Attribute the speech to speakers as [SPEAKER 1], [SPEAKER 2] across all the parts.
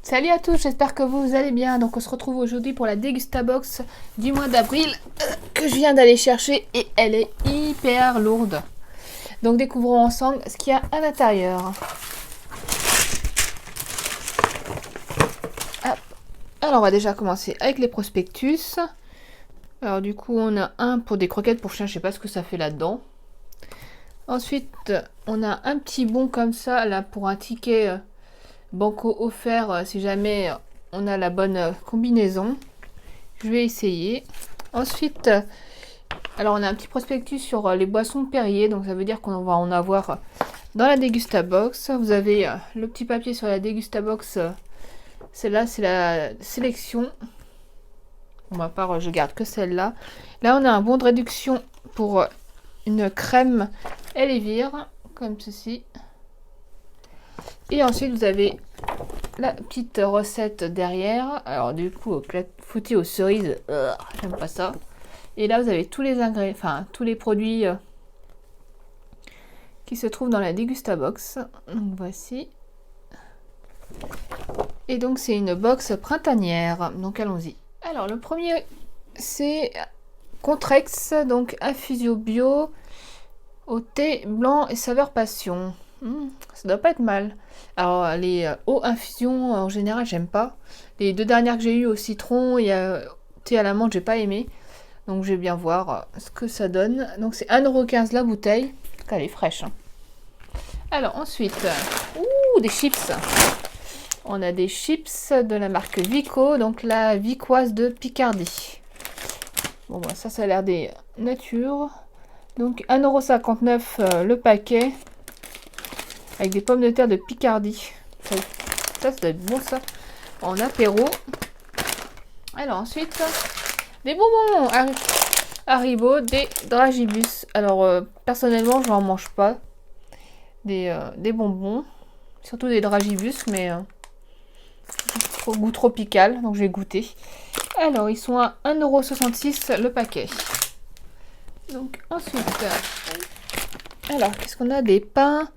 [SPEAKER 1] Salut à tous, j'espère que vous allez bien. Donc on se retrouve aujourd'hui pour la Dégustabox du mois d'avril que je viens d'aller chercher et elle est hyper lourde. Donc découvrons ensemble ce qu'il y a à l'intérieur. Alors on va déjà commencer avec les prospectus. Alors du coup on a un pour des croquettes pour chien, je sais pas ce que ça fait là-dedans. Ensuite on a un petit bon comme ça là pour un ticket banco offert si jamais on a la bonne combinaison. Je vais essayer. Ensuite, alors on a un petit prospectus sur les boissons Perrier, donc ça veut dire qu'on va en avoir dans la Dégustabox. Vous avez le petit papier sur la Dégustabox. Celle-là, c'est la sélection. Pour ma part, je garde que celle-là. Là, on a un bon de réduction pour une crème Elevir, comme ceci. Et ensuite, vous avez la petite recette derrière. Alors du coup, foutu aux cerises, j'aime pas ça. Et là, vous avez tous les ingrédients, enfin tous les produits qui se trouvent dans la Dégustabox. Donc voici. Et donc c'est une box printanière. Donc allons-y. Alors le premier, c'est Contrex, donc Infusio Bio au thé blanc et saveur passion. Ça doit pas être mal. Alors les eaux infusion en général j'aime pas. Les deux dernières que j'ai eues au citron et thé à la menthe j'ai pas aimé. Donc je vais bien voir ce que ça donne. Donc c'est 1,15€ la bouteille. En tout cas elle est fraîche. Hein. Alors ensuite, des chips. On a des chips de la marque Vico, donc la Vicoise de Picardie. Bon bah ça a l'air des natures. Donc 1,59€ le paquet. Avec des pommes de terre de Picardie. Ça doit être bon ça. En apéro. Alors ensuite, des bonbons Haribo, des Dragibus. Alors personnellement, je n'en mange pas. Des bonbons. Surtout des Dragibus, mais goût tropical. Donc je vais goûter. Alors ils sont à 1,66€ le paquet. Donc ensuite, alors qu'est-ce qu'on a? Des pains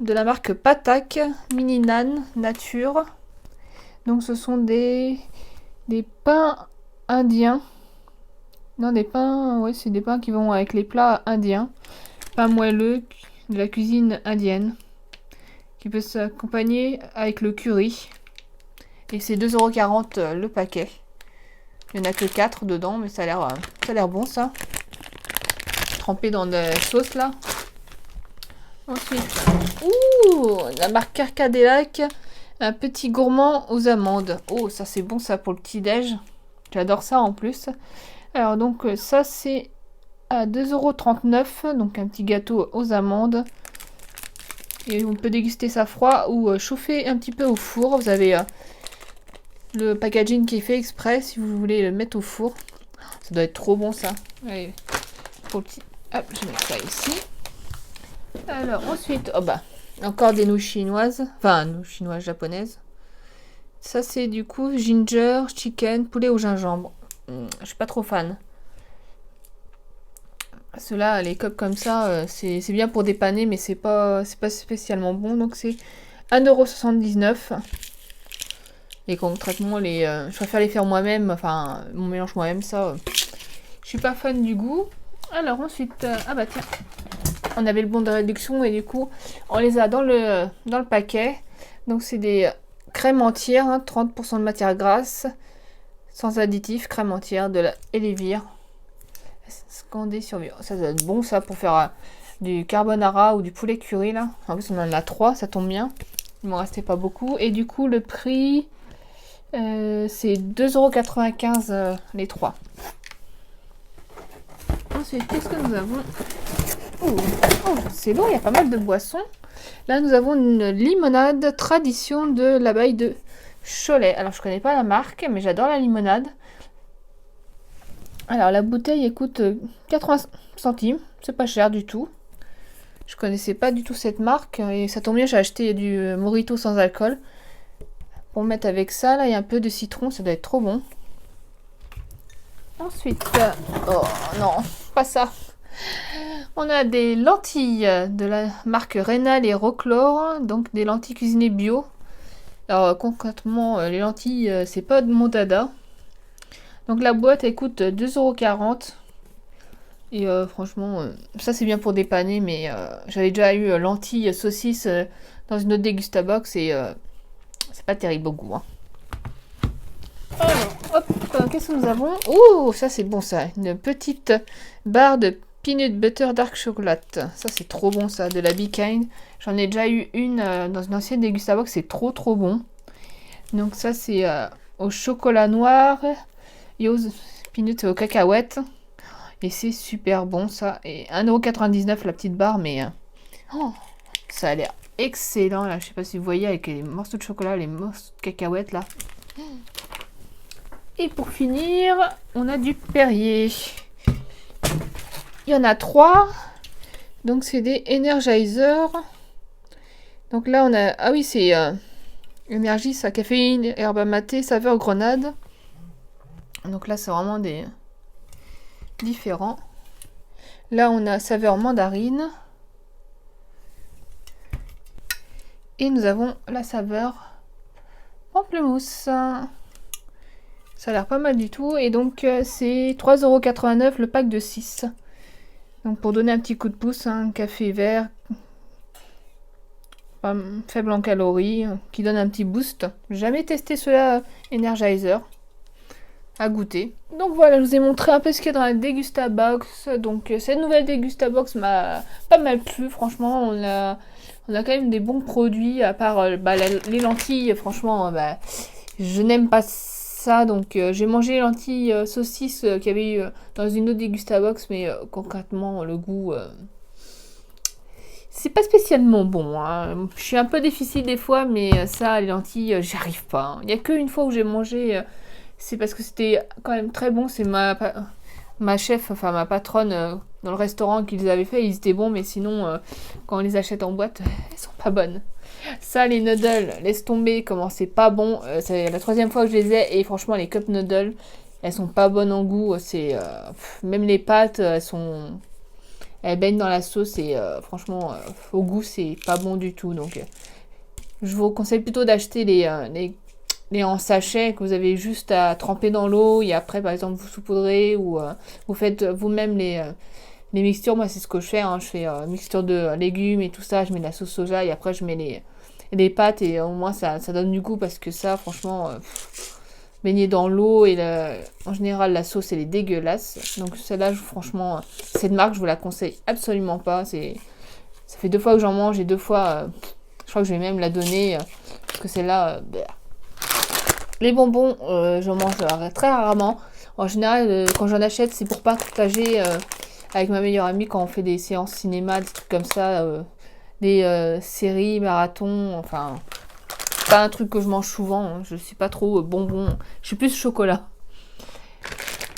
[SPEAKER 1] de la marque Patak, Mini Nan Nature. Donc ce sont des pains indiens. Non, des pains, ouais, c'est des pains qui vont avec les plats indiens. Pain moelleux de la cuisine indienne. Qui peut s'accompagner avec le curry. Et c'est 2,40€ le paquet. Il n'y en a que 4 dedans, mais ça a l'air bon ça. Trempé dans de la sauce là. Ensuite, la marque Carcadélac, un petit gourmand aux amandes. Oh, ça c'est bon ça pour le petit-déj. J'adore ça en plus. Alors donc ça c'est à 2,39€, donc un petit gâteau aux amandes. Et on peut déguster ça froid ou chauffer un petit peu au four. Vous avez le packaging qui est fait exprès si vous voulez le mettre au four. Ça doit être trop bon ça. Allez, pour le petit... Hop, je mets ça ici. Alors ensuite, encore des nouilles chinoises, enfin nouilles chinoises japonaises. Ça c'est du coup ginger, chicken, poulet au gingembre. Je suis pas trop fan. Ceux-là, les cups comme ça, c'est bien pour dépanner, mais c'est pas spécialement bon. Donc c'est 1,79€. Et concrètement, je préfère les faire moi-même, enfin mon mélange moi-même, ça. Je suis pas fan du goût. Alors ensuite, tiens. On avait le bon de réduction et du coup, on les a dans le paquet. Donc, c'est des crèmes entières, 30% de matière grasse, sans additifs, crème entière de la Elevir. Scandé sur... Ça doit être bon, ça, pour faire du carbonara ou du poulet curry, là. En plus, on en a 3, ça tombe bien. Il m'en restait pas beaucoup. Et du coup, le prix, c'est 2,95€ les 3. Ensuite, qu'est-ce que nous avons? C'est lourd, il y a pas mal de boissons. Là, nous avons une limonade tradition de l'abeille de Cholet. Alors, je connais pas la marque, mais j'adore la limonade. Alors, la bouteille, elle coûte 80 centimes. C'est pas cher du tout. Je connaissais pas du tout cette marque. Et ça tombe bien, j'ai acheté du Mojito sans alcool. Pour mettre avec ça, là, il y a un peu de citron. Ça doit être trop bon. Ensuite, oh non, pas ça. On a des lentilles de la marque Rénal et Roclore, donc des lentilles cuisinées bio. Alors concrètement, les lentilles, c'est pas de mon dada. Donc la boîte, elle coûte 2,40 €. Et franchement, ça c'est bien pour dépanner, mais j'avais déjà eu lentilles, saucisses dans une autre Dégustabox et c'est pas terrible au goût. Hein. Alors, hop, qu'est-ce que nous avons? Oh, ça c'est bon ça, une petite barre de peanut butter dark chocolate. Ça c'est trop bon ça, de la Be Kind. J'en ai déjà eu une dans une ancienne Dégustabox, c'est trop bon. Donc ça c'est au chocolat noir et aux peanuts et aux cacahuètes. Et c'est super bon ça. Et 1,99 € la petite barre, mais ça a l'air excellent là. Je sais pas si vous voyez avec les morceaux de chocolat, les morceaux de cacahuètes là. Et pour finir, on a du Perrier. Il y en a 3. Donc c'est des Energizer. Donc là on a... Ah oui, c'est énergie, ça, caféine, herbe maté, saveur grenade. Donc là c'est vraiment des différents. Là on a saveur mandarine. Et nous avons la saveur pamplemousse. Ça a l'air pas mal du tout. Et donc c'est 3,89 € le pack de 6. Donc pour donner un petit coup de pouce, un café vert, faible en calories, qui donne un petit boost. J'ai jamais testé cela Energizer. À goûter. Donc voilà, je vous ai montré un peu ce qu'il y a dans la Dégustabox. Donc cette nouvelle Dégustabox m'a pas mal plu. Franchement, on a quand même des bons produits. À part les lentilles, franchement, je n'aime pas ça. Donc j'ai mangé les lentilles saucisses qu'il y avait eu dans une autre Dégustabox. Mais concrètement, le goût... c'est pas spécialement bon. Hein. Je suis un peu difficile des fois, mais ça, les lentilles, j'y arrive pas. Hein. Il n'y a qu'une fois où j'ai mangé... c'est parce que c'était quand même très bon. C'est ma chef, enfin ma patronne dans le restaurant qui les avait fait. Ils étaient bons, mais sinon, quand on les achète en boîte, elles sont pas bonnes. Ça, les noodles, laisse tomber comment c'est pas bon. C'est la 3e fois que je les ai et franchement, les cup noodles, elles sont pas bonnes en goût. C'est même les pâtes, elles baignent dans la sauce et franchement, au goût, c'est pas bon du tout. Donc, je vous conseille plutôt d'acheter les en sachet que vous avez juste à tremper dans l'eau et après par exemple vous saupoudrez ou vous faites vous-même les mixtures. Moi c'est ce que je fais, hein. Je fais mixture de légumes et tout ça, je mets de la sauce soja et après je mets les pâtes et au moins ça donne du goût parce que ça franchement baigner dans l'eau et en général la sauce elle est dégueulasse. Donc celle-là franchement cette marque je vous la conseille absolument pas. Ça fait 2 fois que j'en mange et 2 fois je crois que je vais même la donner parce que celle-là les bonbons, j'en mange très rarement. En général, quand j'en achète, c'est pour partager avec ma meilleure amie quand on fait des séances cinéma, des trucs comme ça, des séries, marathons, enfin, pas un truc que je mange souvent. Hein. Je suis pas trop bonbons, je suis plus chocolat.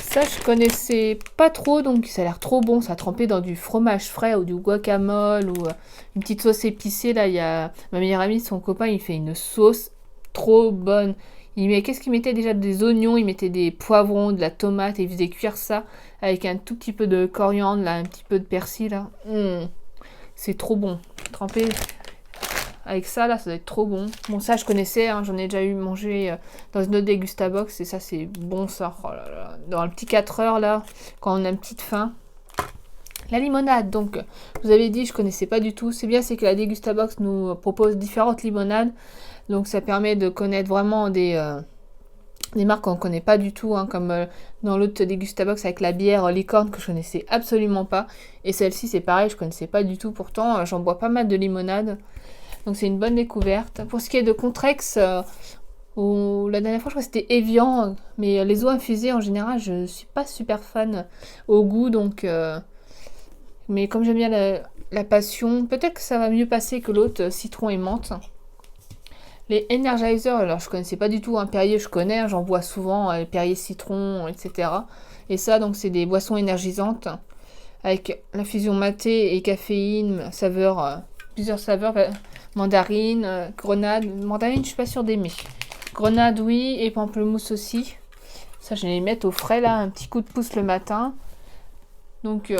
[SPEAKER 1] Ça, je connaissais pas trop, donc ça a l'air trop bon. Ça trempé dans du fromage frais ou du guacamole ou une petite sauce épicée. Là, il y a ma meilleure amie, son copain, il fait une sauce trop bonne. Qu'est-ce qu'il mettait déjà? Des oignons, il mettait des poivrons, de la tomate et il faisait cuire ça avec un tout petit peu de coriandre, là, un petit peu de persil. Là. C'est trop bon. Trempé avec ça, là, ça doit être trop bon. Bon, ça, je connaissais, hein, j'en ai déjà eu mangé dans une autre Dégustabox et ça, c'est bon, ça. Oh là là. Dans le petit 4 heures, là, quand on a une petite faim. La limonade, donc, vous avez dit, je connaissais pas du tout. C'est bien, c'est que la Dégustabox nous propose différentes limonades. Donc ça permet de connaître vraiment des marques qu'on ne connaît pas du tout, hein, comme dans l'autre Dégustabox avec la bière licorne que je connaissais absolument pas. Et celle-ci c'est pareil, je connaissais pas du tout. Pourtant j'en bois pas mal de limonade. Donc c'est une bonne découverte. Pour ce qui est de Contrex, la dernière fois je crois que c'était Evian, mais les eaux infusées en général je suis pas super fan au goût. Donc, mais comme j'aime bien la passion, peut-être que ça va mieux passer que l'autre citron et menthe. Les Energizer, alors je connaissais pas du tout, un Perrier je connais, hein, j'en bois souvent, Perrier citron, etc. Et ça, donc c'est des boissons énergisantes avec l'infusion maté et caféine, plusieurs saveurs, mandarine, grenade. Mandarine, je suis pas sûre d'aimer. Grenade, oui, et pamplemousse aussi. Ça, je vais les mettre au frais là, un petit coup de pouce le matin. Donc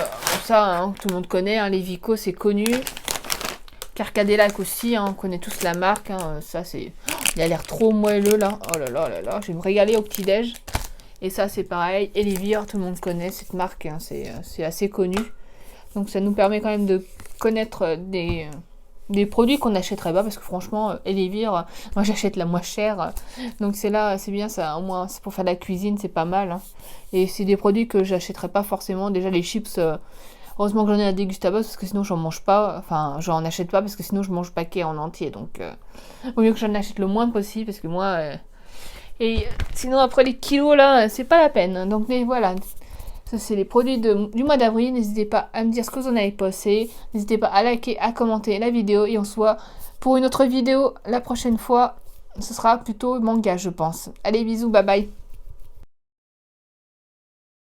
[SPEAKER 1] ça, hein, tout le monde connaît, hein, les Vico, c'est connu. Carcadélac aussi, hein, on connaît tous la marque, hein, ça c'est Il a l'air trop moelleux là. Oh là là là là, je vais me régaler au petit-déj. Et ça c'est pareil, Elivir, tout le monde connaît cette marque, hein, c'est assez connu. Donc ça nous permet quand même de connaître des produits qu'on n'achèterait pas, parce que franchement, Elivir, moi j'achète la moins chère. Donc c'est là, c'est bien ça, au moins c'est pour faire de la cuisine, c'est pas mal. Hein. Et c'est des produits que j'achèterais pas forcément. Déjà les chips, heureusement que j'en ai à Dégustabos, parce que sinon j'en mange pas. Enfin, j'en achète pas, parce que sinon je mange le paquet en entier. Donc au mieux que j'en achète le moins possible, parce que moi... Et sinon, après les kilos, là, c'est pas la peine. Donc, mais voilà. Ça, c'est les produits du mois d'avril. N'hésitez pas à me dire ce que vous en avez pensé. N'hésitez pas à liker, à commenter la vidéo. Et on se voit pour une autre vidéo la prochaine fois. Ce sera plutôt manga, je pense. Allez, bisous, bye bye.